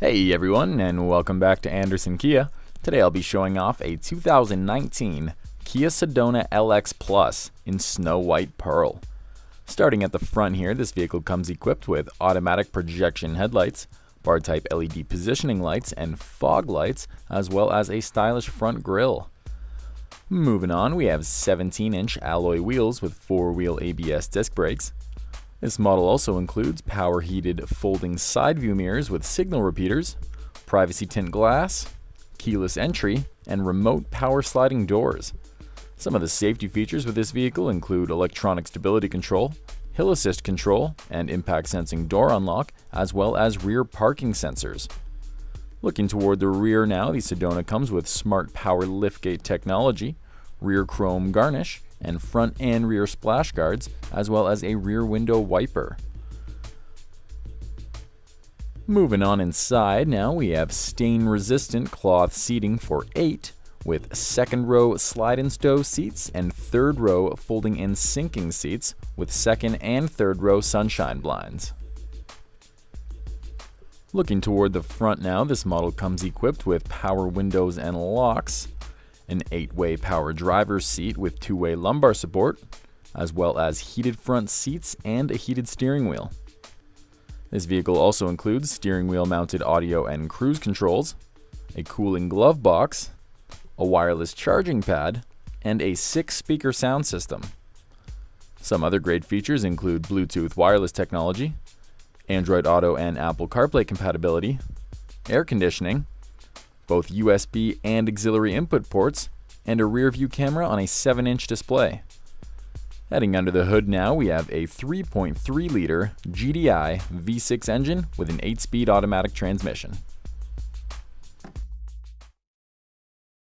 Hey everyone, and welcome back to Anderson Kia. Today I'll be showing off a 2019 Kia Sedona LX Plus in Snow White Pearl. Starting at the front here, this vehicle comes equipped with automatic projection headlights, bar-type LED positioning lights, and fog lights, as well as a stylish front grille. Moving on, we have 17-inch alloy wheels with 4-wheel ABS disc brakes. This model also includes power-heated folding side view mirrors with signal repeaters, privacy tint glass, keyless entry, and remote power sliding doors. Some of the safety features with this vehicle include electronic stability control, hill assist control, and impact sensing door unlock, as well as rear parking sensors. Looking toward the rear now, the Sedona comes with smart power liftgate technology, rear chrome garnish, and front and rear splash guards, as well as a rear window wiper. Moving on inside now, we have stain-resistant cloth seating for 8, with second row slide and stow seats and third row folding and sinking seats with second and third row sunshine blinds. Looking toward the front now, this model comes equipped with power windows and locks, an 8-way power driver's seat with 2-way lumbar support, as well as heated front seats and a heated steering wheel. This vehicle also includes steering wheel mounted audio and cruise controls, a cooling glove box, a wireless charging pad, and a 6-speaker sound system. Some other great features include Bluetooth wireless technology, Android Auto and Apple CarPlay compatibility, air conditioning, both USB and auxiliary input ports, and a rear view camera on a 7-inch display. Heading under the hood now, we have a 3.3-liter GDI V6 engine with an 8-speed automatic transmission.